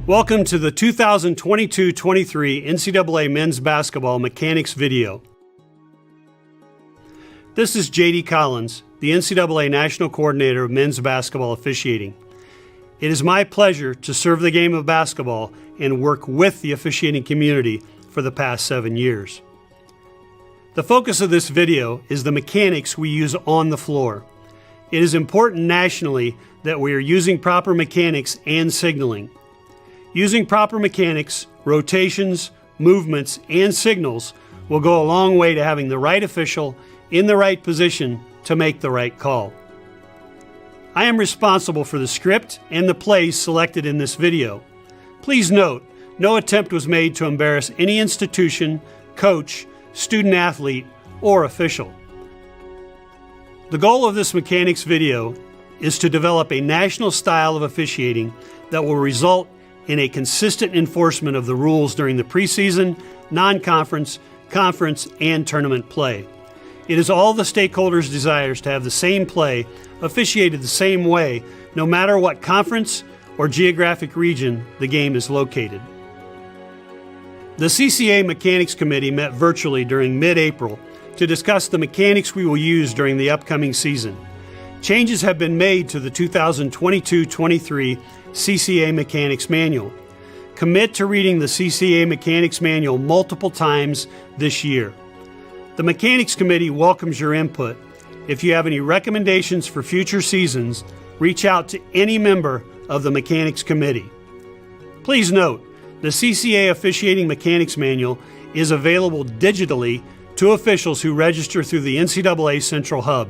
Welcome to the 2022-23 NCAA Men's Basketball Mechanics video. This is J.D. Collins, the NCAA National Coordinator of Men's Basketball Officiating. It is my pleasure to serve the game of basketball and work with the officiating community for the past 7 years. The focus of this video is the mechanics we use on the floor. It is important nationally that we are using proper mechanics and signaling. Using proper mechanics, rotations, movements, and signals will go a long way to having the right official in the right position to make the right call. I am responsible for the script and the plays selected in this video. Please note, no attempt was made to embarrass any institution, coach, student athlete, or official. The goal of this mechanics video is to develop a national style of officiating that will result in a consistent enforcement of the rules during the preseason, non-conference, conference, and tournament play. It is all the stakeholders' desires to have the same play officiated the same way, no matter what conference or geographic region the game is located. The CCA Mechanics Committee met virtually during mid-April to discuss the mechanics we will use during the upcoming season. Changes have been made to the 2022-23 CCA Mechanics Manual. Commit to reading the CCA Mechanics Manual multiple times this year. The Mechanics Committee welcomes your input. If you have any recommendations for future seasons, reach out to any member of the Mechanics Committee. Please note, the CCA Officiating Mechanics Manual is available digitally to officials who register through the NCAA Central Hub.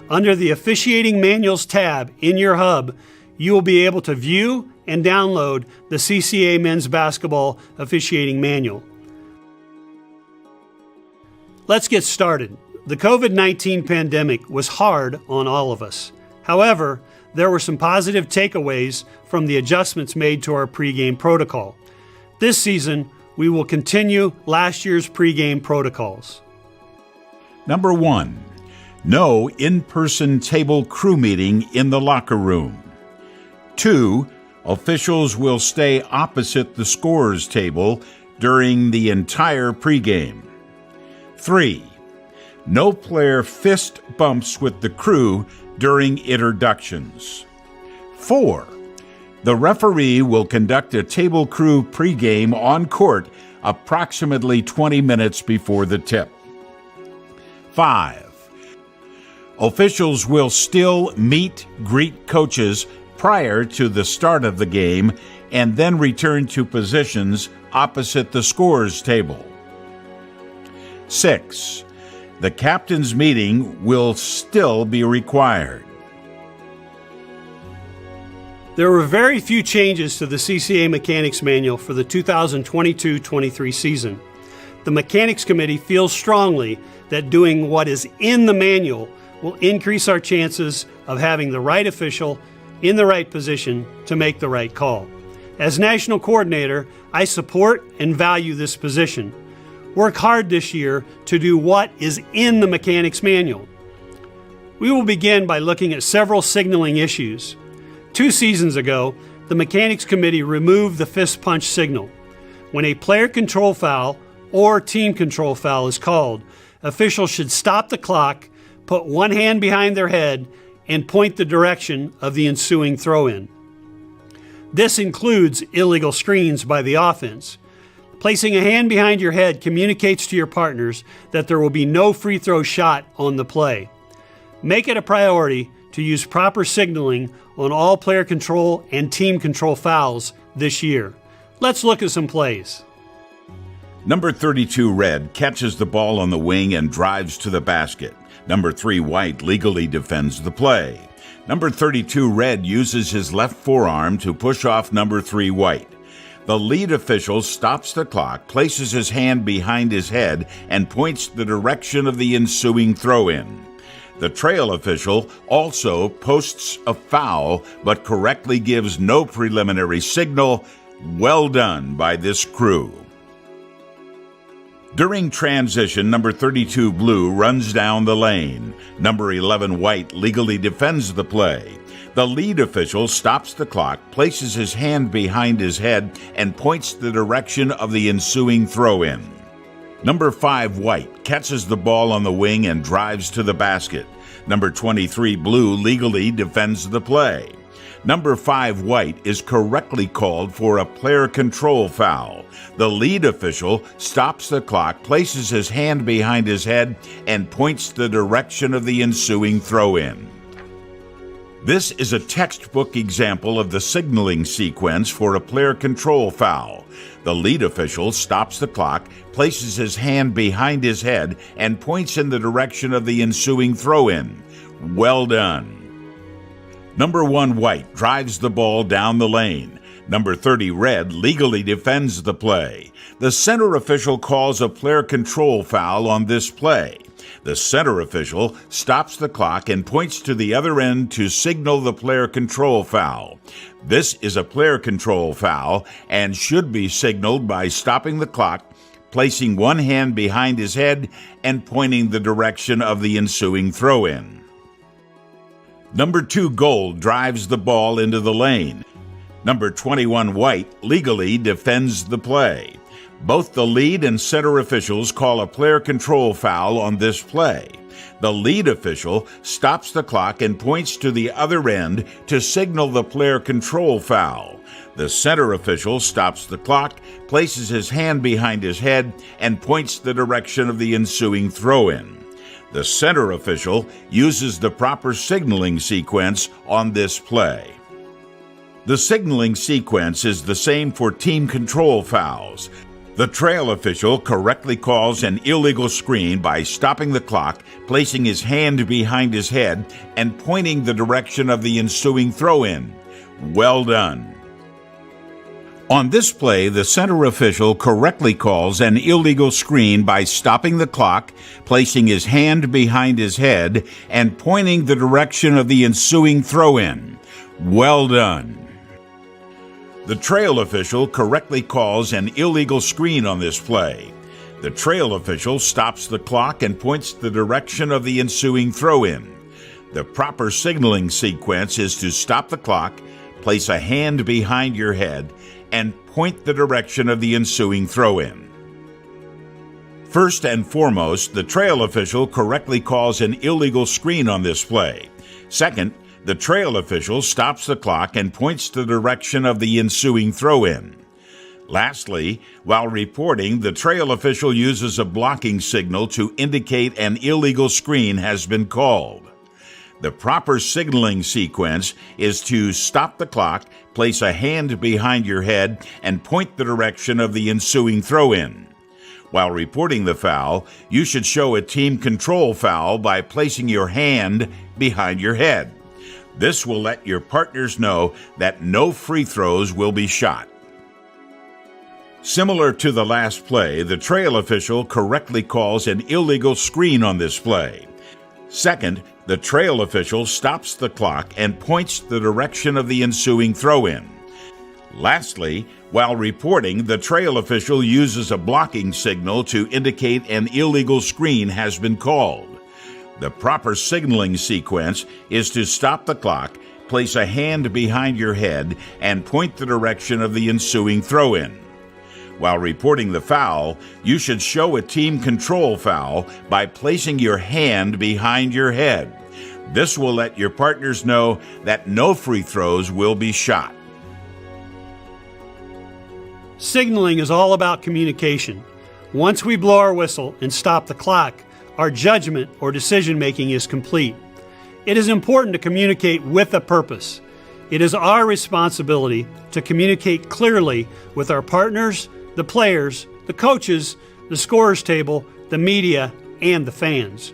Under the Officiating Manuals tab in your hub, you will be able to view and download the CCA Men's Basketball Officiating Manual. Let's get started. The COVID-19 pandemic was hard on all of us. However, there were some positive takeaways from the adjustments made to our pregame protocol. This season, we will continue last year's pregame protocols. Number 1, no in-person table crew meeting in the locker room. 2, officials will stay opposite the scorer's table during the entire pregame. 3, no player fist bumps with the crew during introductions. 4, the referee will conduct a table crew pregame on court approximately 20 minutes before the tip. 5, officials will still greet coaches prior to the start of the game and then return to positions opposite the scorer's table. 6, the captain's meeting will still be required. There were very few changes to the CCA Mechanics Manual for the 2022-23 season. The Mechanics Committee feels strongly that doing what is in the manual will increase our chances of having the right official in the right position to make the right call. As National Coordinator, I support and value this position. Work hard this year to do what is in the Mechanics Manual. We will begin by looking at several signaling issues. 2 seasons ago, the Mechanics Committee removed the fist punch signal. When a player control foul or team control foul is called, officials should stop the clock, put one hand behind their head, and point the direction of the ensuing throw-in. This includes illegal screens by the offense. Placing a hand behind your head communicates to your partners that there will be no free throw shot on the play. Make it a priority to use proper signaling on all player control and team control fouls this year. Let's look at some plays. Number 32 Red catches the ball on the wing and drives to the basket. Number 3 White legally defends the play. Number 32 Red uses his left forearm to push off number 3 White. The lead official stops the clock, places his hand behind his head, and points the direction of the ensuing throw-in. The trail official also posts a foul, but correctly gives no preliminary signal. Well done by this crew. During transition, number 32 blue runs down the lane. Number 11 white legally defends the play. The lead official stops the clock, places his hand behind his head, and points the direction of the ensuing throw-in. Number 5 white catches the ball on the wing and drives to the basket. Number 23 blue legally defends the play. Number 5 white is correctly called for a player control foul. The lead official stops the clock, places his hand behind his head, and points the direction of the ensuing throw-in. This is a textbook example of the signaling sequence for a player control foul. The lead official stops the clock, places his hand behind his head, and points in the direction of the ensuing throw-in. Well done. Number 1 white drives the ball down the lane. Number 30 red legally defends the play. The center official calls a player control foul on this play. The center official stops the clock and points to the other end to signal the player control foul. This is a player control foul and should be signaled by stopping the clock, placing one hand behind his head, and pointing the direction of the ensuing throw-in. Number 2 gold drives the ball into the lane. Number 21 white legally defends the play. Both the lead and center officials call a player control foul on this play. The lead official stops the clock and points to the other end to signal the player control foul. The center official stops the clock, places his hand behind his head, and points the direction of the ensuing throw-in. The center official uses the proper signaling sequence on this play. The signaling sequence is the same for team control fouls. The trail official correctly calls an illegal screen by stopping the clock, placing his hand behind his head, and pointing the direction of the ensuing throw-in. Well done. On this play, the center official correctly calls an illegal screen by stopping the clock, placing his hand behind his head, and pointing the direction of the ensuing throw-in. Well done. The trail official correctly calls an illegal screen on this play. The trail official stops the clock and points the direction of the ensuing throw-in. The proper signaling sequence is to stop the clock, place a hand behind your head, and point the direction of the ensuing throw-in. First and foremost, the trail official correctly calls an illegal screen on this play. Second, the trail official stops the clock and points the direction of the ensuing throw-in. Lastly, while reporting, the trail official uses a blocking signal to indicate an illegal screen has been called. The proper signaling sequence is to stop the clock, place a hand behind your head, and point the direction of the ensuing throw-in. While reporting the foul, you should show a team control foul by placing your hand behind your head. This will let your partners know that no free throws will be shot. Similar to the last play, the trail official correctly calls an illegal screen on this play. Second, the trail official stops the clock and points the direction of the ensuing throw-in. Lastly, while reporting, the trail official uses a blocking signal to indicate an illegal screen has been called. The proper signaling sequence is to stop the clock, place a hand behind your head, and point the direction of the ensuing throw-in. While reporting the foul, you should show a team control foul by placing your hand behind your head. This will let your partners know that no free throws will be shot. Signaling is all about communication. Once we blow our whistle and stop the clock, our judgment or decision-making is complete. It is important to communicate with a purpose. It is our responsibility to communicate clearly with our partners, the players, the coaches, the scorers table, the media, and the fans.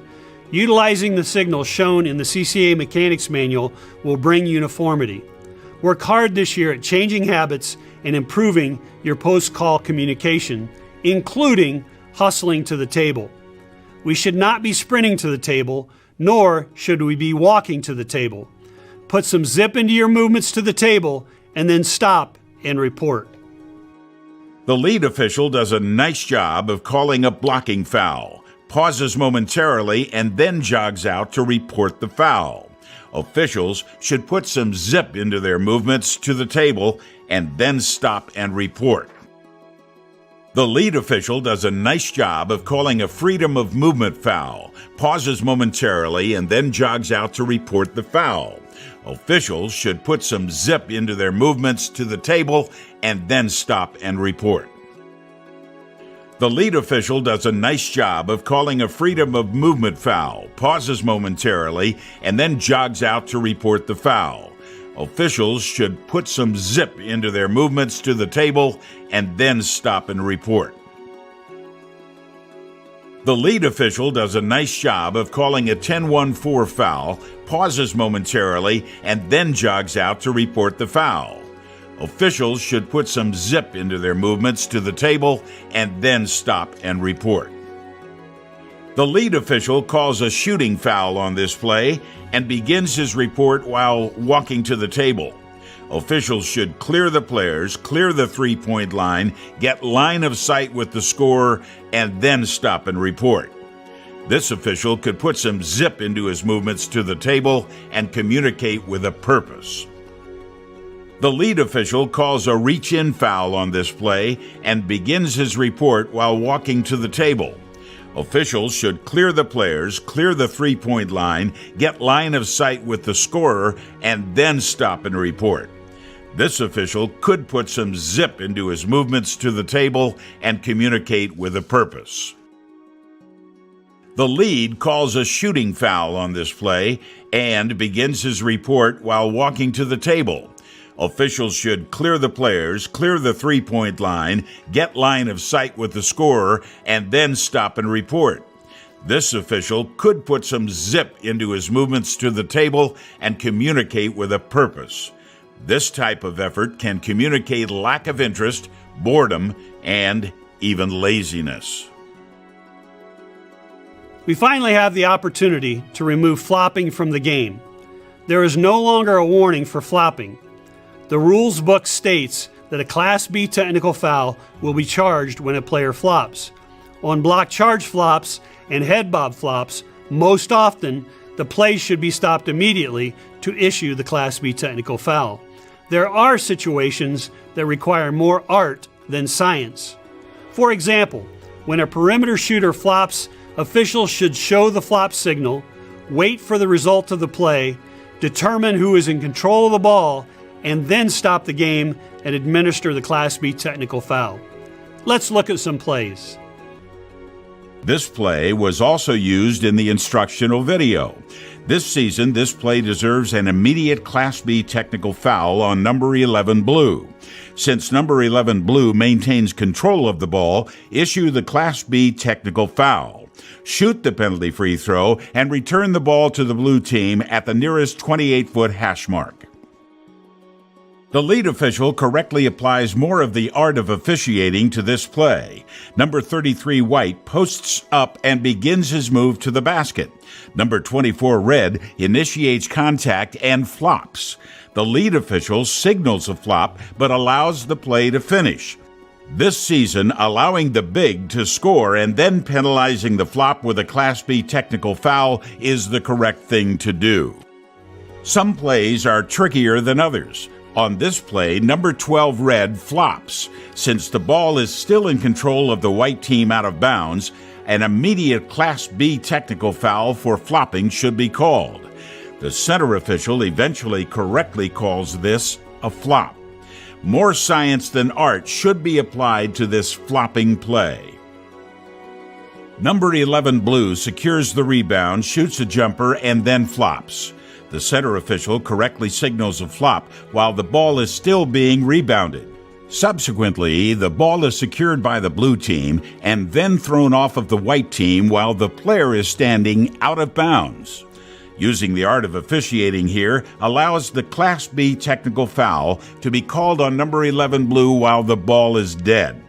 Utilizing the signals shown in the CCA Mechanics Manual will bring uniformity. Work hard this year at changing habits and improving your post-call communication, including hustling to the table. We should not be sprinting to the table, nor should we be walking to the table. Put some zip into your movements to the table, and then stop and report. The lead official does a nice job of calling a blocking foul, pauses momentarily, and then jogs out to report the foul. Officials should put some zip into their movements to the table and then stop and report. The lead official does a nice job of calling a freedom of movement foul, pauses momentarily, and then jogs out to report the foul. Officials should put some zip into their movements to the table and then stop and report. The lead official does a nice job of calling a freedom of movement foul, pauses momentarily, and then jogs out to report the foul. Officials should put some zip into their movements to the table and then stop and report. The lead official does a nice job of calling a 10-1-4 foul, pauses momentarily, and then jogs out to report the foul. Officials should put some zip into their movements to the table and then stop and report. The lead official calls a shooting foul on this play and begins his report while walking to the table. Officials should clear the players, clear the three-point line, get line of sight with the scorer, and then stop and report. This official could put some zip into his movements to the table and communicate with a purpose. The lead official calls a reach-in foul on this play and begins his report while walking to the table. Officials should clear the players, clear the three-point line, get line of sight with the scorer, and then stop and report. This official could put some zip into his movements to the table and communicate with a purpose. The lead calls a shooting foul on this play and begins his report while walking to the table. Officials should clear the players, clear the three-point line, get line of sight with the scorer, and then stop and report. This official could put some zip into his movements to the table and communicate with a purpose. This type of effort can communicate lack of interest, boredom, and even laziness. We finally have the opportunity to remove flopping from the game. There is no longer a warning for flopping. The rules book states that a Class B technical foul will be charged when a player flops. On block charge flops and head bob flops, most often the play should be stopped immediately to issue the Class B technical foul. There are situations that require more art than science. For example, when a perimeter shooter flops, officials should show the flop signal, wait for the result of the play, determine who is in control of the ball, and then stop the game and administer the Class B technical foul. Let's look at some plays. This play was also used in the instructional video. This season, this play deserves an immediate Class B technical foul on number 11 Blue. Since number 11 Blue maintains control of the ball, issue the Class B technical foul. Shoot the penalty free throw and return the ball to the blue team at the nearest 28-foot hash mark. The lead official correctly applies more of the art of officiating to this play. Number 33 White posts up and begins his move to the basket. Number 24 Red initiates contact and flops. The lead official signals a flop but allows the play to finish. This season, allowing the big to score and then penalizing the flop with a Class B technical foul is the correct thing to do. Some plays are trickier than others. On this play, number 12 Red flops. Since the ball is still in control of the white team out of bounds, an immediate Class B technical foul for flopping should be called. The center official eventually correctly calls this a flop. More science than art should be applied to this flopping play. Number 11 Blue secures the rebound, shoots a jumper, and then flops. The center official correctly signals a flop while the ball is still being rebounded. Subsequently, the ball is secured by the blue team and then thrown off of the white team while the player is standing out of bounds. Using the art of officiating here allows the Class B technical foul to be called on number 11 Blue while the ball is dead.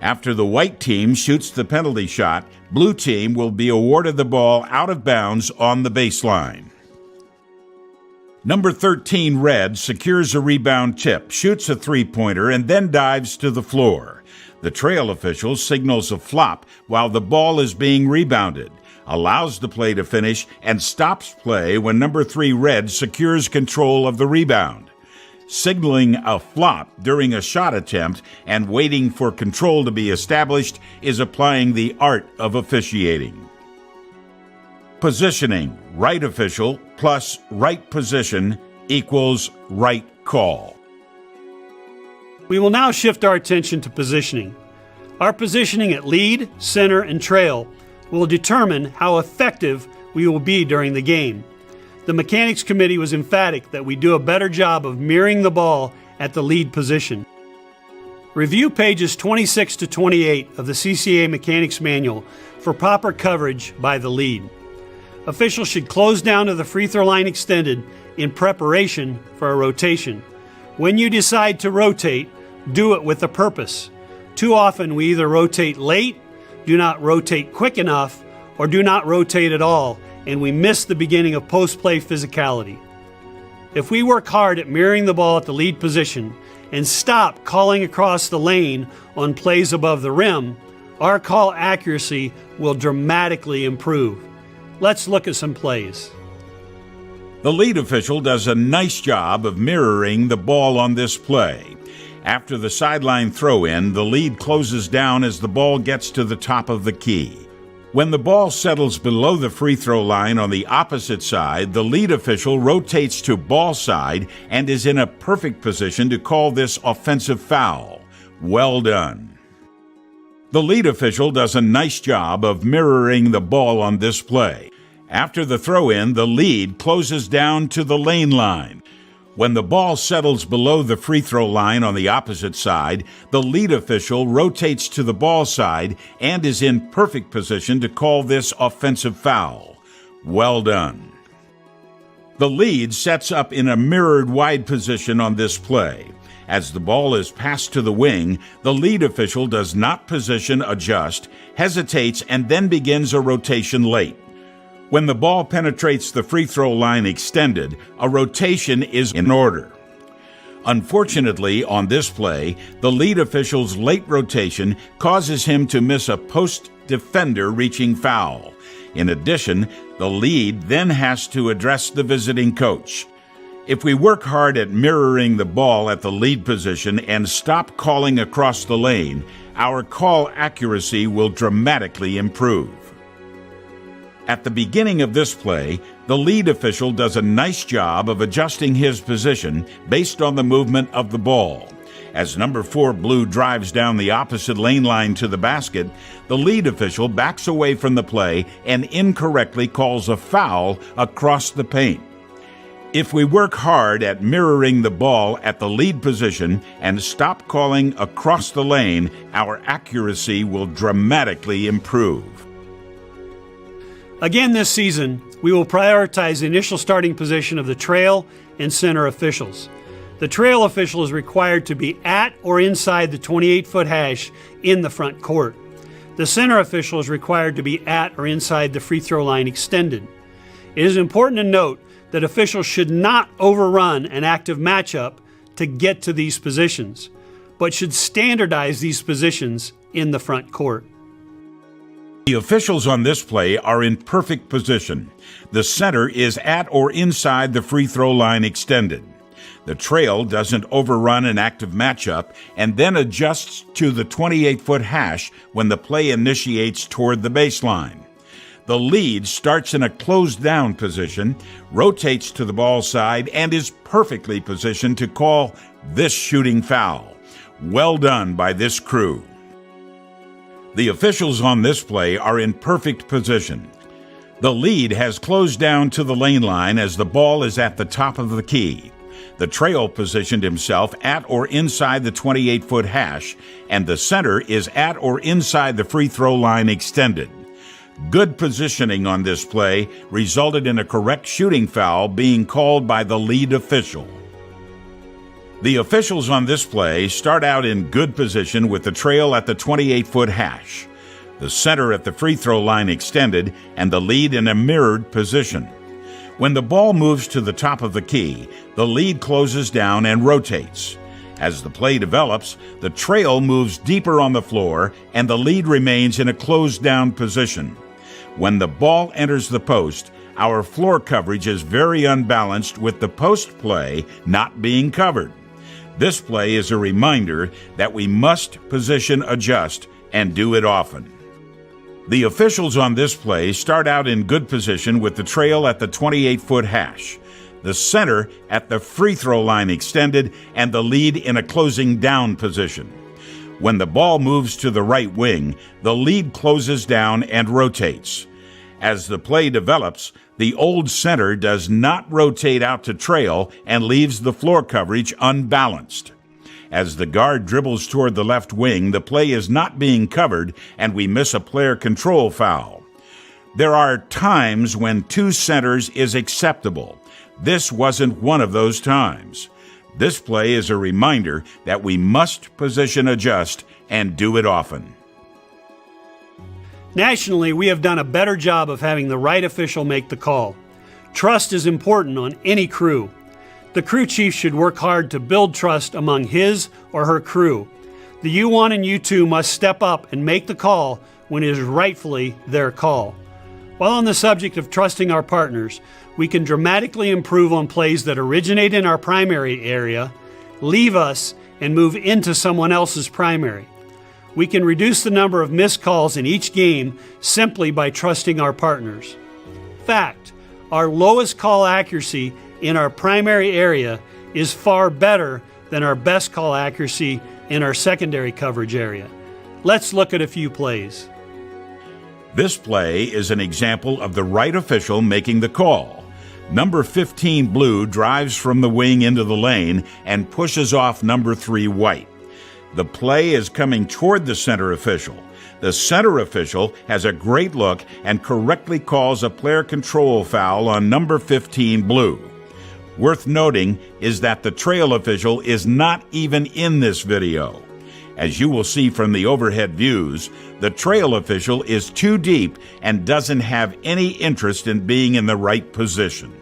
After the white team shoots the penalty shot, blue team will be awarded the ball out of bounds on the baseline. Number 13 Red secures a rebound tip, shoots a three-pointer, and then dives to the floor. The trail official signals a flop while the ball is being rebounded, allows the play to finish, and stops play when number 3 red secures control of the rebound. Signaling a flop during a shot attempt and waiting for control to be established is applying the art of officiating. Positioning: right official plus right position equals right call. We will now shift our attention to positioning. Our positioning at lead, center, and trail will determine how effective we will be during the game. The Mechanics Committee was emphatic that we do a better job of mirroring the ball at the lead position. Review pages 26 to 28 of the CCA Mechanics Manual for proper coverage by the lead. Officials should close down to the free throw line extended in preparation for a rotation. When you decide to rotate, do it with a purpose. Too often we either rotate late, do not rotate quick enough, or do not rotate at all, and we miss the beginning of post-play physicality. If we work hard at mirroring the ball at the lead position and stop calling across the lane on plays above the rim, our call accuracy will dramatically improve. Let's look at some plays. The lead official does a nice job of mirroring the ball on this play. After the sideline throw-in, the lead closes down as the ball gets to the top of the key. When the ball settles below the free throw line on the opposite side, the lead official rotates to ball side and is in a perfect position to call this offensive foul. Well done. The lead official does a nice job of mirroring the ball on this play. After the throw-in, the lead closes down to the lane line. When the ball settles below the free throw line on the opposite side, the lead official rotates to the ball side and is in perfect position to call this offensive foul. Well done. The lead sets up in a mirrored wide position on this play. As the ball is passed to the wing, the lead official does not position adjust, hesitates, and then begins a rotation late. When the ball penetrates the free throw line extended, a rotation is in order. Unfortunately, on this play, the lead official's late rotation causes him to miss a post defender reaching foul. In addition, the lead then has to address the visiting coach. If we work hard at mirroring the ball at the lead position and stop calling across the lane, our call accuracy will dramatically improve. At the beginning of this play, the lead official does a nice job of adjusting his position based on the movement of the ball. As number 4 blue drives down the opposite lane line to the basket, the lead official backs away from the play and incorrectly calls a foul across the paint. If we work hard at mirroring the ball at the lead position and stop calling across the lane, our accuracy will dramatically improve. Again this season, we will prioritize the initial starting position of the trail and center officials. The trail official is required to be at or inside the 28-foot hash in the front court. The center official is required to be at or inside the free throw line extended. It is important to note that officials should not overrun an active matchup to get to these positions, but should standardize these positions in the front court. The officials on this play are in perfect position. The center is at or inside the free throw line extended. The trail doesn't overrun an active matchup and then adjusts to the 28-foot hash when the play initiates toward the baseline. The lead starts in a closed-down position, rotates to the ball side, and is perfectly positioned to call this shooting foul. Well done by this crew. The officials on this play are in perfect position. The lead has closed down to the lane line as the ball is at the top of the key. The trail positioned himself at or inside the 28-foot hash, and the center is at or inside the free throw line extended. Good positioning on this play resulted in a correct shooting foul being called by the lead official. The officials on this play start out in good position with the trail at the 28-foot hash, the center at the free throw line extended, and the lead in a mirrored position. When the ball moves to the top of the key, the lead closes down and rotates. As the play develops, the trail moves deeper on the floor and the lead remains in a closed-down position. When the ball enters the post, our floor coverage is very unbalanced with the post play not being covered. This play is a reminder that we must position adjust and do it often. The officials on this play start out in good position with the trail at the 28-foot hash, the center at the free throw line extended, and the lead in a closing down position. When the ball moves to the right wing, the lead closes down and rotates. As the play develops, the old center does not rotate out to trail and leaves the floor coverage unbalanced. As the guard dribbles toward the left wing, the play is not being covered and we miss a player control foul. There are times when two centers is acceptable. This wasn't one of those times. This play is a reminder that we must position adjust and do it often. Nationally, we have done a better job of having the right official make the call. Trust is important on any crew. The crew chief should work hard to build trust among his or her crew. The U1 and U2 must step up and make the call when it is rightfully their call. While on the subject of trusting our partners, we can dramatically improve on plays that originate in our primary area, leave us, and move into someone else's primary. We can reduce the number of missed calls in each game simply by trusting our partners. Fact, our lowest call accuracy in our primary area is far better than our best call accuracy in our secondary coverage area. Let's look at a few plays. This play is an example of the right official making the call. Number 15 blue drives from the wing into the lane and pushes off number 3 white. The play is coming toward the center official. The center official has a great look and correctly calls a player control foul on number 15 blue. Worth noting is that the trail official is not even in this video. As you will see from the overhead views, the trail official is too deep and doesn't have any interest in being in the right position.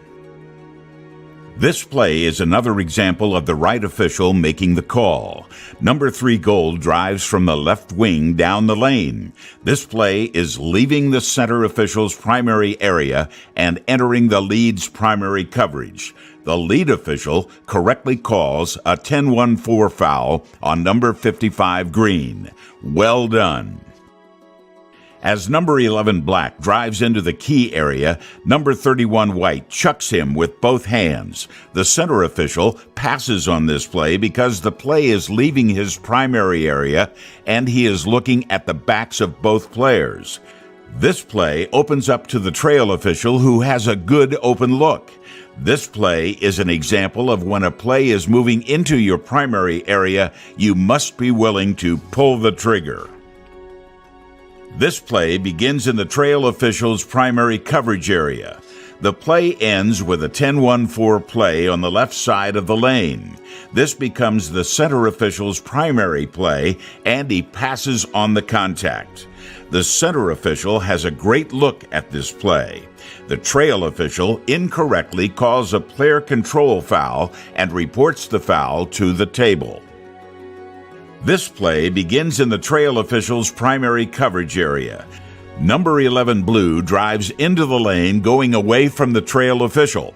This play is another example of the right official making the call. Number 3 gold drives from the left wing down the lane. This play is leaving the center official's primary area and entering the lead's primary coverage. The lead official correctly calls a 10-1-4 foul on number 55 green. Well done. As number 11 black drives into the key area, number 31 white chucks him with both hands. The center official passes on this play because the play is leaving his primary area and he is looking at the backs of both players. This play opens up to the trail official who has a good open look. This play is an example of when a play is moving into your primary area, you must be willing to pull the trigger. This play begins in the trail official's primary coverage area. The play ends with a 10-1-4 play on the left side of the lane. This becomes the center official's primary play, and he passes on the contact. The center official has a great look at this play. The trail official incorrectly calls a player control foul and reports the foul to the table. This play begins in the trail official's primary coverage area. Number 11 blue drives into the lane going away from the trail official.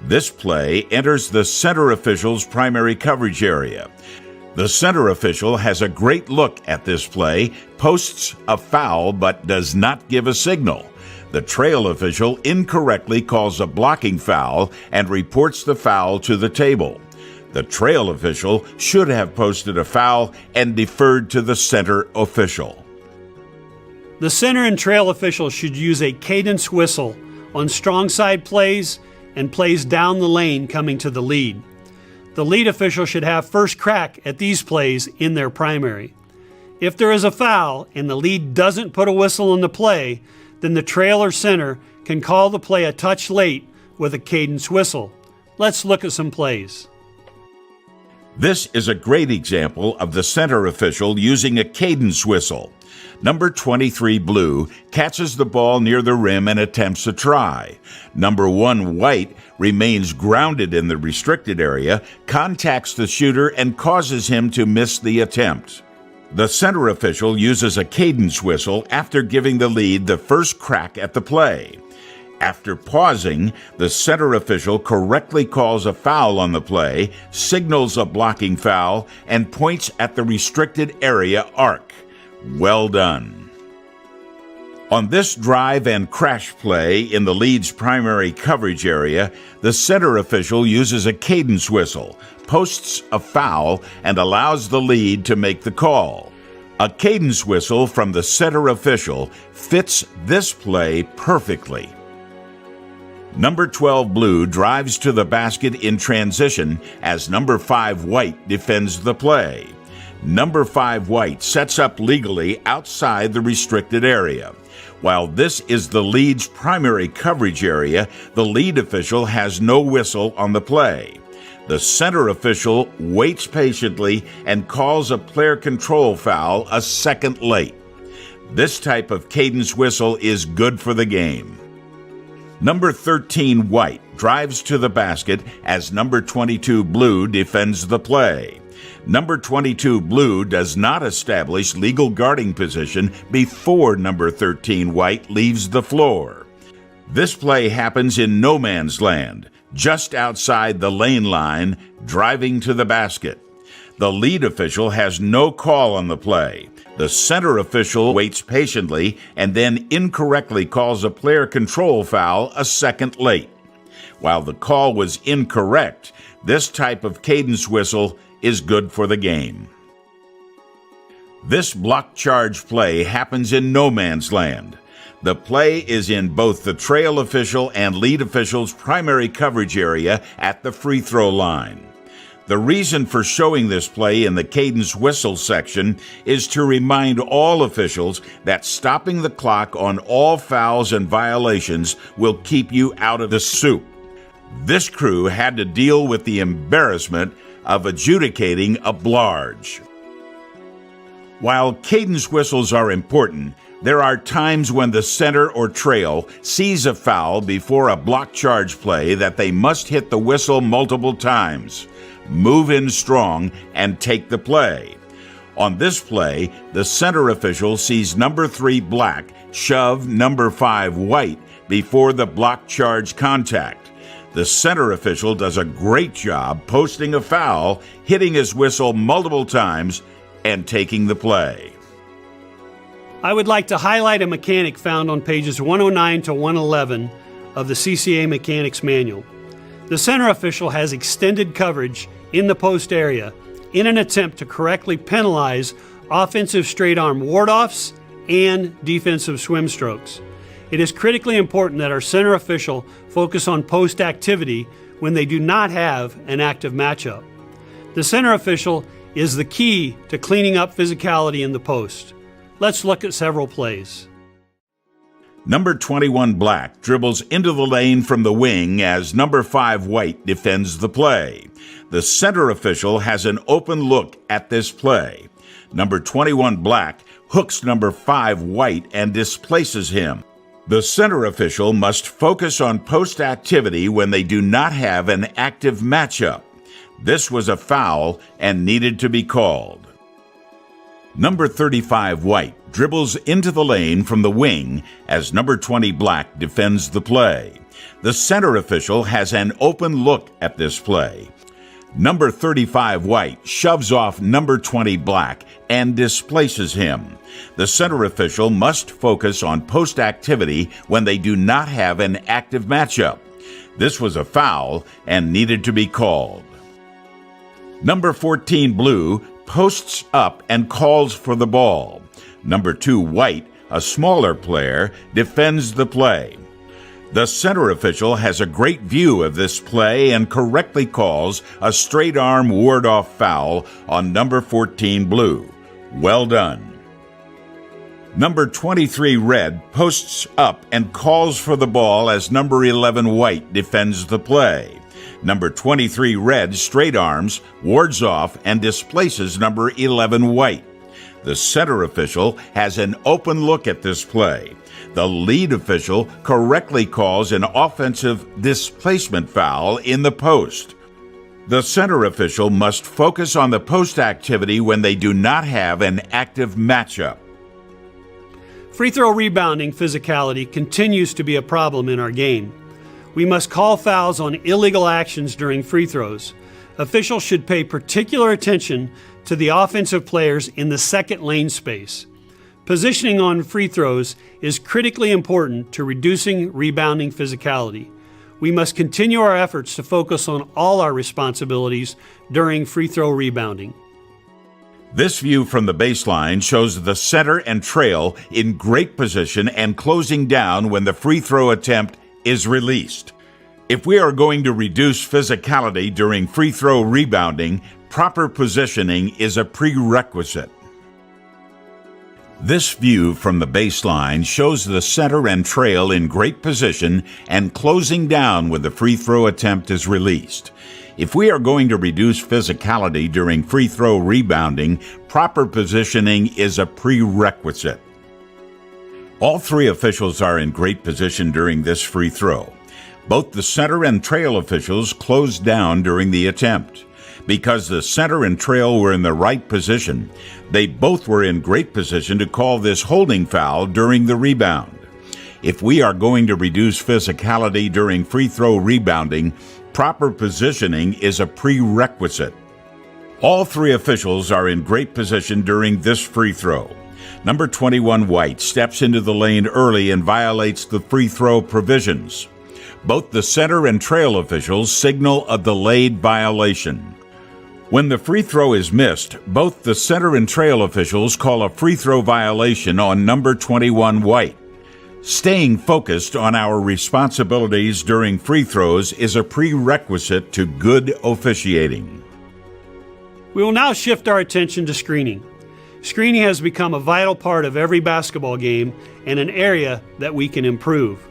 This play enters the center official's primary coverage area. The center official has a great look at this play, posts a foul but does not give a signal. The trail official incorrectly calls a blocking foul and reports the foul to the table. The trail official should have posted a foul and deferred to the center official. The center and trail officials should use a cadence whistle on strong side plays and plays down the lane coming to the lead. The lead official should have first crack at these plays in their primary. If there is a foul and the lead doesn't put a whistle on the play, then the trail or center can call the play a touch late with a cadence whistle. Let's look at some plays. This is a great example of the center official using a cadence whistle. Number 23 blue catches the ball near the rim and attempts a try. Number 1 white remains grounded in the restricted area, contacts the shooter, and causes him to miss the attempt. The center official uses a cadence whistle after giving the lead the first crack at the play. After pausing, the center official correctly calls a foul on the play, signals a blocking foul, and points at the restricted area arc. Well done. On this drive and crash play in the lead's primary coverage area, the center official uses a cadence whistle, posts a foul, and allows the lead to make the call. A cadence whistle from the center official fits this play perfectly. Number 12 blue drives to the basket in transition as number 5 white defends the play. Number 5 white sets up legally outside the restricted area. While this is the lead's primary coverage area, the lead official has no whistle on the play. The center official waits patiently and calls a player control foul a second late. This type of cadence whistle is good for the game. Number 13 white drives to the basket as number 22 blue defends the play. Number 22 blue does not establish legal guarding position before number 13 white leaves the floor. This play happens in no man's land, just outside the lane line, driving to the basket. The lead official has no call on the play. The center official waits patiently and then incorrectly calls a player control foul a second late. While the call was incorrect, this type of cadence whistle is good for the game. This block charge play happens in no man's land. The play is in both the trail official and lead official's primary coverage area at the free throw line. The reason for showing this play in the cadence whistle section is to remind all officials that stopping the clock on all fouls and violations will keep you out of the soup. This crew had to deal with the embarrassment of adjudicating a blarge. While cadence whistles are important, there are times when the center or trail sees a foul before a block charge play that they must hit the whistle multiple times, move in strong, and take the play. On this play, the center official sees number 3 black shove number 5 white before the block charge contact. The center official does a great job posting a foul, hitting his whistle multiple times, and taking the play. I would like to highlight a mechanic found on pages 109 to 111 of the CCA Mechanics Manual. The center official has extended coverage in the post area in an attempt to correctly penalize offensive straight-arm ward-offs and defensive swim strokes. It is critically important that our center official focus on post activity when they do not have an active matchup. The center official is the key to cleaning up physicality in the post. Let's look at several plays. Number 21 black dribbles into the lane from the wing as number 5 white defends the play. The center official has an open look at this play. Number 21 black hooks number 5 white and displaces him. The center official must focus on post activity when they do not have an active matchup. This was a foul and needed to be called. Number 35 white dribbles into the lane from the wing as number 20 black defends the play. The center official has an open look at this play. Number 35 white shoves off number 20 black and displaces him. The center official must focus on post activity when they do not have an active matchup. This was a foul and needed to be called. Number 14 blue posts up and calls for the ball. Number 2 white, a smaller player, defends the play. The center official has a great view of this play and correctly calls a straight arm ward-off foul on number 14 blue. Well done. Number 23 red posts up and calls for the ball as number 11 white defends the play. Number 23 red straight arms, wards off, and displaces number 11 white. The center official has an open look at this play. The lead official correctly calls an offensive displacement foul in the post. The center official must focus on the post activity when they do not have an active matchup. Free throw rebounding physicality continues to be a problem in our game. We must call fouls on illegal actions during free throws. Officials should pay particular attention to the offensive players in the second lane space. Positioning on free throws is critically important to reducing rebounding physicality. We must continue our efforts to focus on all our responsibilities during free throw rebounding. This view from the baseline shows the center and trail in great position and closing down when the free throw attempt is released. If we are going to reduce physicality during free throw rebounding, proper positioning is a prerequisite. This view from the baseline shows the center and trail in great position and closing down when the free throw attempt is released. If we are going to reduce physicality during free throw rebounding, proper positioning is a prerequisite. All three officials are in great position during this free throw. Both the center and trail officials closed down during the attempt. Because the center and trail were in the right position, they both were in great position to call this holding foul during the rebound. If we are going to reduce physicality during free throw rebounding, proper positioning is a prerequisite. All three officials are in great position during this free throw. Number 21 white steps into the lane early and violates the free throw provisions. Both the center and trail officials signal a delayed violation. When the free throw is missed, both the center and trail officials call a free throw violation on number 21 white. Staying focused on our responsibilities during free throws is a prerequisite to good officiating. We will now shift our attention to screening. Screening has become a vital part of every basketball game and an area that we can improve.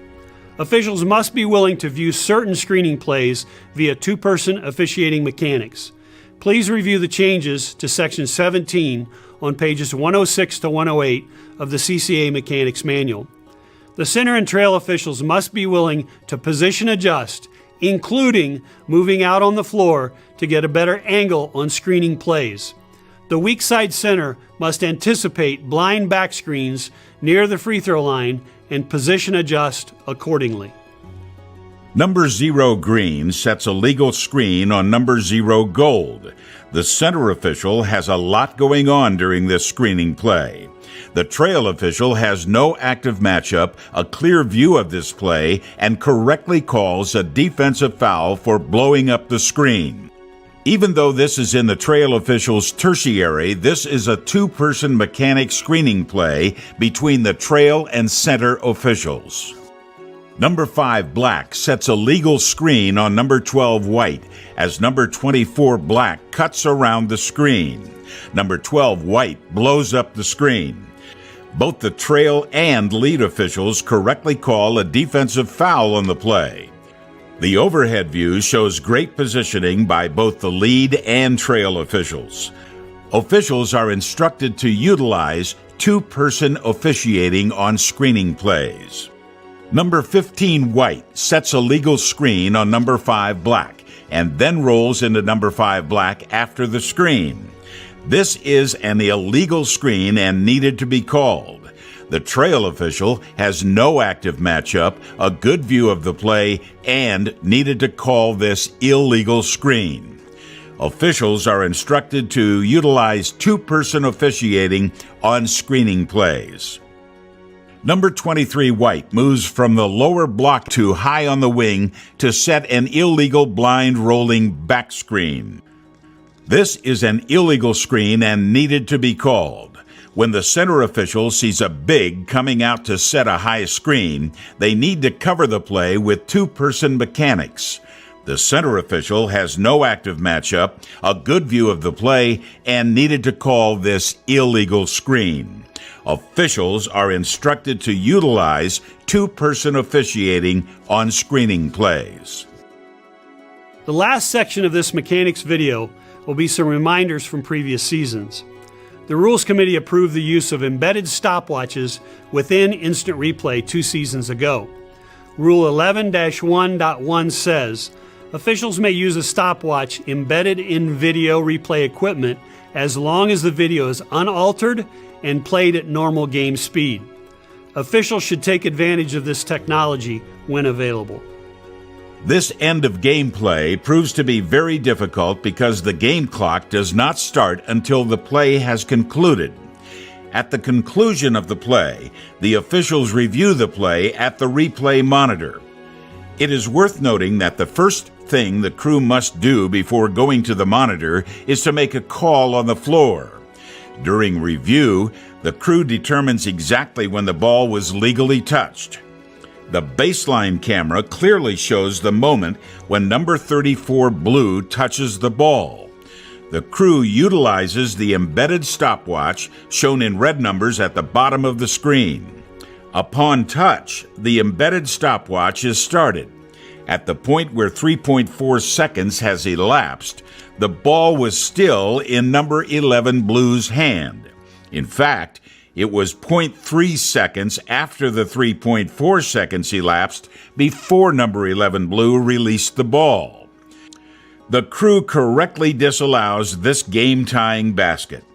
Officials must be willing to view certain screening plays via two-person officiating mechanics. Please review the changes to Section 17 on pages 106 to 108 of the CCA Mechanics Manual. The center and trail officials must be willing to position adjust, including moving out on the floor to get a better angle on screening plays. The weak side center must anticipate blind back screens near the free throw line and position adjust accordingly. Number 0 green sets a legal screen on number 0 gold. The center official has a lot going on during this screening play. The trail official has no active matchup, a clear view of this play, and correctly calls a defensive foul for blowing up the screen. Even though this is in the trail official's tertiary, this is a two-person mechanic screening play between the trail and center officials. Number 5 black sets a legal screen on number 12 white as number 24 black cuts around the screen. Number 12 white blows up the screen. Both the trail and lead officials correctly call a defensive foul on the play. The overhead view shows great positioning by both the lead and trail officials. Officials are instructed to utilize two-person officiating on screening plays. Number 15 white sets a legal screen on number 5 black and then rolls into number 5 black after the screen. This is an illegal screen and needed to be called. The trail official has no active matchup, a good view of the play, and needed to call this illegal screen. Officials are instructed to utilize two-person officiating on screening plays. Number 23 white moves from the lower block to high on the wing to set an illegal blind rolling back screen. This is an illegal screen and needed to be called. When the center official sees a big coming out to set a high screen, they need to cover the play with two-person mechanics. The center official has no active matchup, a good view of the play, and needed to call this illegal screen. Officials are instructed to utilize two-person officiating on screening plays. The last section of this mechanics video will be some reminders from previous seasons. The Rules Committee approved the use of embedded stopwatches within Instant Replay 2 seasons ago. Rule 11-1.1 says, officials may use a stopwatch embedded in video replay equipment as long as the video is unaltered and played at normal game speed. Officials should take advantage of this technology when available. This end of gameplay proves to be very difficult because the game clock does not start until the play has concluded. At the conclusion of the play, the officials review the play at the replay monitor. It is worth noting that the first thing the crew must do before going to the monitor is to make a call on the floor. During review, the crew determines exactly when the ball was legally touched. The baseline camera clearly shows the moment when number 34 blue touches the ball. The crew utilizes the embedded stopwatch shown in red numbers at the bottom of the screen. Upon touch, the embedded stopwatch is started. At the point where 3.4 seconds has elapsed, the ball was still in number 11 blue's hand. In fact, it was 0.3 seconds after the 3.4 seconds elapsed before number 11 blue released the ball. The crew correctly disallows this game-tying basket.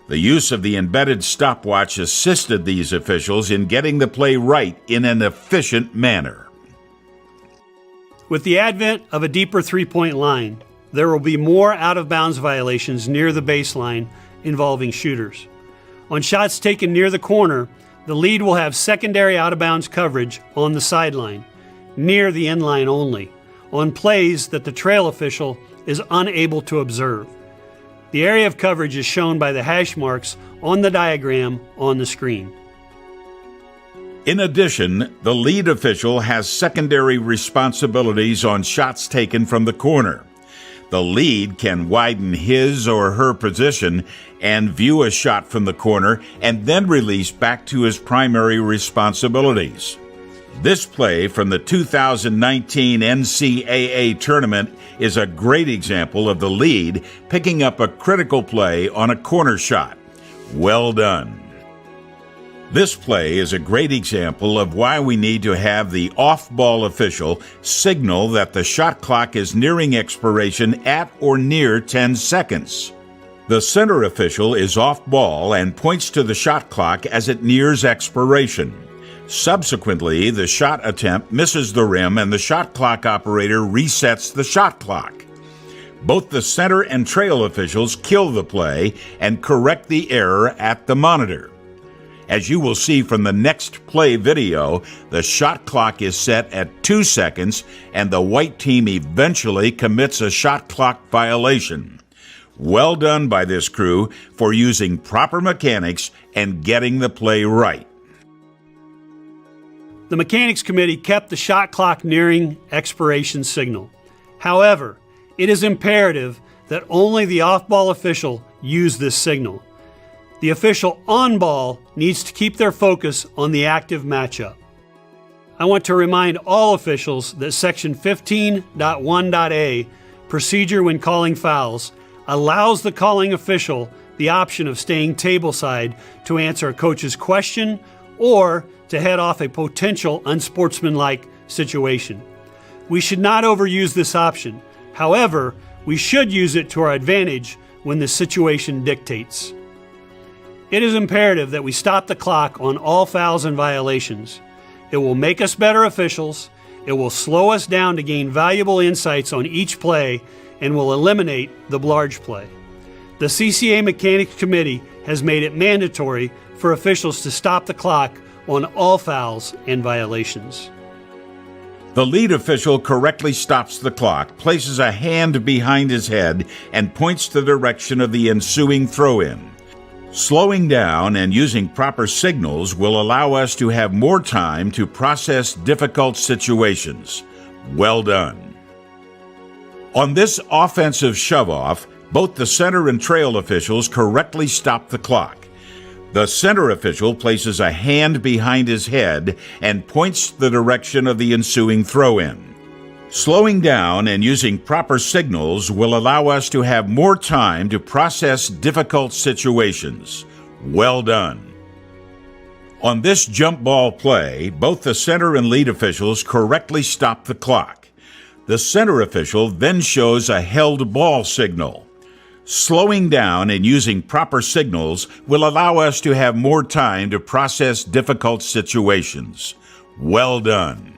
The use of the embedded stopwatch assisted these officials in getting the play right in an efficient manner. With the advent of a deeper three-point line, there will be more out-of-bounds violations near the baseline involving shooters. On shots taken near the corner, the lead will have secondary out-of-bounds coverage on the sideline, near the end line only, on plays that the trail official is unable to observe. The area of coverage is shown by the hash marks on the diagram on the screen. In addition, the lead official has secondary responsibilities on shots taken from the corner. The lead can widen his or her position and view a shot from the corner and then release back to his primary responsibilities. This play from the 2019 NCAA tournament is a great example of the lead picking up a critical play on a corner shot. Well done. This play is a great example of why we need to have the off-ball official signal that the shot clock is nearing expiration at or near 10 seconds. The center official is off-ball and points to the shot clock as it nears expiration. Subsequently, the shot attempt misses the rim and the shot clock operator resets the shot clock. Both the center and trail officials kill the play and correct the error at the monitor. As you will see from the next play video, the shot clock is set at 2 seconds and the white team eventually commits a shot clock violation. Well done by this crew for using proper mechanics and getting the play right. The Mechanics Committee kept the shot clock nearing expiration signal. However, it is imperative that only the off-ball official use this signal. The official on ball needs to keep their focus on the active matchup. I want to remind all officials that Section 15.1.a, procedure when calling fouls, allows the calling official the option of staying tableside to answer a coach's question or to head off a potential unsportsmanlike situation. We should not overuse this option. However, we should use it to our advantage when the situation dictates. It is imperative that we stop the clock on all fouls and violations. It will make us better officials, it will slow us down to gain valuable insights on each play, and will eliminate the large play. The CCA Mechanics Committee has made it mandatory for officials to stop the clock on all fouls and violations. The lead official correctly stops the clock, places a hand behind his head, and points the direction of the ensuing throw-in. Slowing down and using proper signals will allow us to have more time to process difficult situations. Well done. On this offensive shove-off, both the center and trail officials correctly stop the clock. The center official places a hand behind his head and points the direction of the ensuing throw-in. Slowing down and using proper signals will allow us to have more time to process difficult situations. Well done. On this jump ball play, both the center and lead officials correctly stop the clock. The center official then shows a held ball signal. Slowing down and using proper signals will allow us to have more time to process difficult situations. Well done.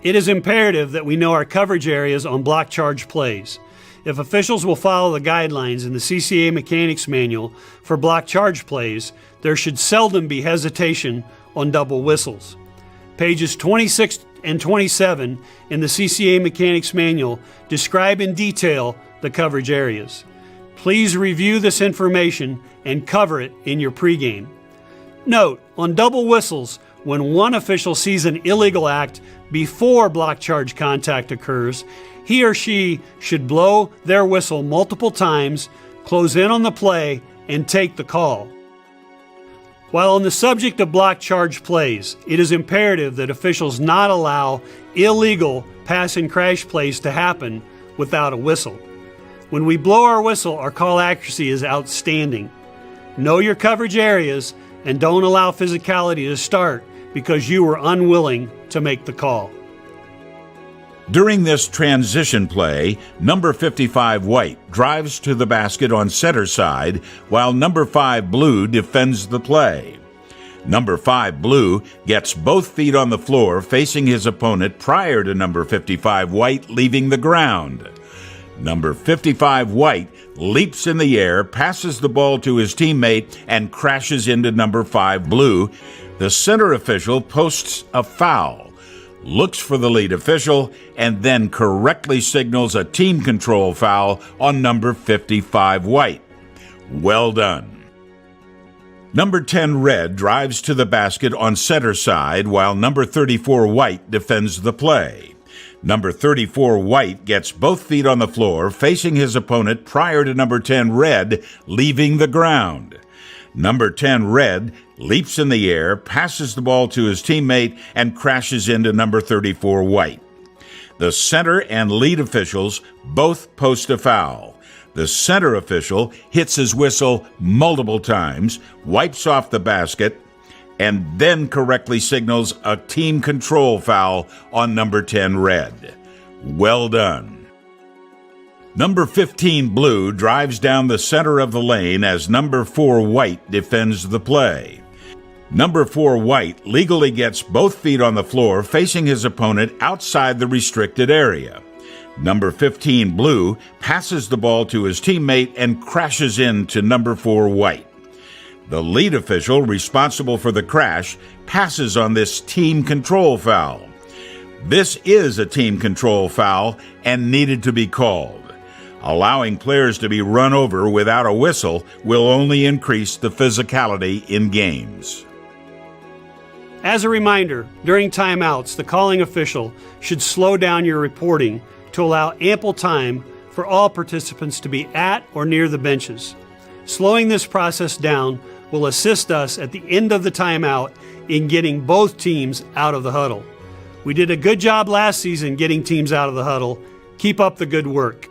It is imperative that we know our coverage areas on block charge plays. If officials will follow the guidelines in the CCA Mechanics Manual for block charge plays, there should seldom be hesitation on double whistles. Pages 26 and 27 in the CCA Mechanics Manual describe in detail the coverage areas. Please review this information and cover it in your pregame. Note, on double whistles, when one official sees an illegal act before block charge contact occurs, he or she should blow their whistle multiple times, close in on the play, and take the call. While on the subject of block charge plays, it is imperative that officials not allow illegal pass and crash plays to happen without a whistle. When we blow our whistle, our call accuracy is outstanding. Know your coverage areas and don't allow physicality to start because you were unwilling to make the call. During this transition play, number 55 white drives to the basket on center side while number 5 blue defends the play. Number 5 blue gets both feet on the floor facing his opponent prior to number 55 white leaving the ground. Number 55 white leaps in the air, passes the ball to his teammate, and crashes into number 5 blue. The center official posts a foul, looks for the lead official, and then correctly signals a team control foul on number 55 white. Well done. Number 10 red drives to the basket on center side while number 34 white defends the play. Number 34 white gets both feet on the floor facing his opponent prior to number 10 red leaving the ground. Number 10 red leaps in the air, passes the ball to his teammate, and crashes into number 34 white. The center and lead officials both post a foul. The center official hits his whistle multiple times, wipes off the basket, and then correctly signals a team control foul on number 10 red. Well done. Number 15 blue drives down the center of the lane as number 4 white defends the play. Number 4 white legally gets both feet on the floor facing his opponent outside the restricted area. Number 15 blue passes the ball to his teammate and crashes into number 4 white. The lead official responsible for the crash passes on this team control foul. This is a team control foul and needed to be called. Allowing players to be run over without a whistle will only increase the physicality in games. As a reminder, during timeouts, the calling official should slow down your reporting to allow ample time for all participants to be at or near the benches. Slowing this process down will assist us at the end of the timeout in getting both teams out of the huddle. We did a good job last season getting teams out of the huddle. Keep up the good work.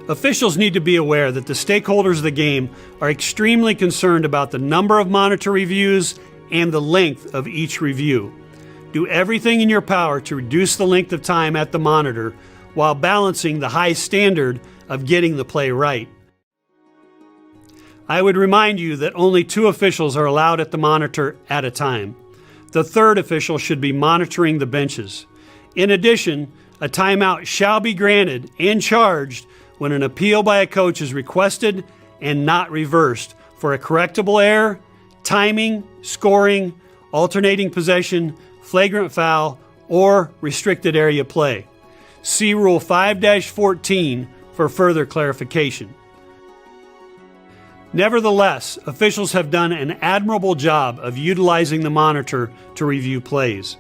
Officials need to be aware that the stakeholders of the game are extremely concerned about the number of monitor reviews and the length of each review. Do everything in your power to reduce the length of time at the monitor while balancing the high standard of getting the play right. I would remind you that only 2 officials are allowed at the monitor at a time. The third official should be monitoring the benches. In addition, a timeout shall be granted and charged when an appeal by a coach is requested and not reversed for a correctable error, timing, scoring, alternating possession, flagrant foul, or restricted area play. See Rule 5-14 for further clarification. Nevertheless, officials have done an admirable job of utilizing the monitor to review plays.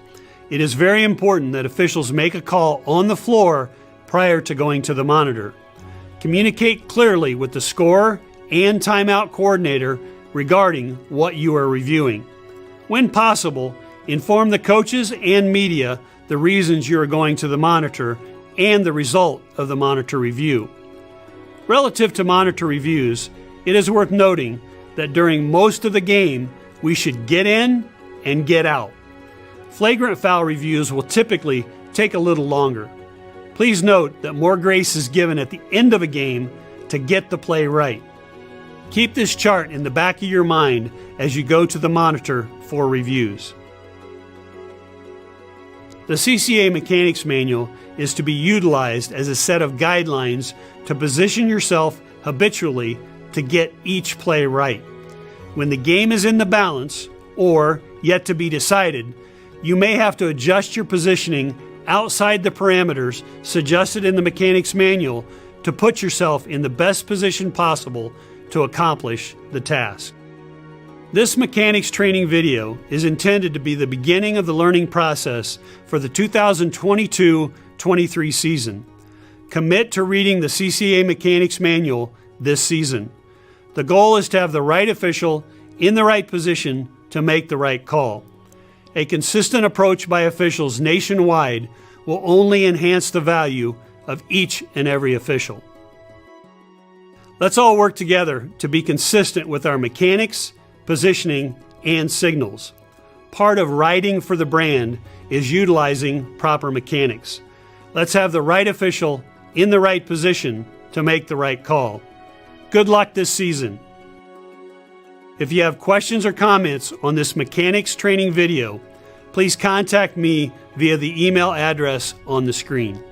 It is very important that officials make a call on the floor prior to going to the monitor. Communicate clearly with the scorer and timeout coordinator regarding what you are reviewing. When possible, inform the coaches and media the reasons you are going to the monitor, and the result of the monitor review. Relative to monitor reviews, it is worth noting that during most of the game, we should get in and get out. Flagrant foul reviews will typically take a little longer. Please note that more grace is given at the end of a game to get the play right. Keep this chart in the back of your mind as you go to the monitor for reviews. The CCA Mechanics Manual is to be utilized as a set of guidelines to position yourself habitually to get each play right. When the game is in the balance, or yet to be decided, you may have to adjust your positioning outside the parameters suggested in the Mechanics Manual to put yourself in the best position possible to accomplish the task. This mechanics training video is intended to be the beginning of the learning process for the 2022-23 season. Commit to reading the CCA Mechanics Manual this season. The goal is to have the right official in the right position to make the right call. A consistent approach by officials nationwide will only enhance the value of each and every official. Let's all work together to be consistent with our mechanics, positioning, and signals. Part of riding for the brand is utilizing proper mechanics. Let's have the right official in the right position to make the right call. Good luck this season. If you have questions or comments on this mechanics training video, please contact me via the email address on the screen.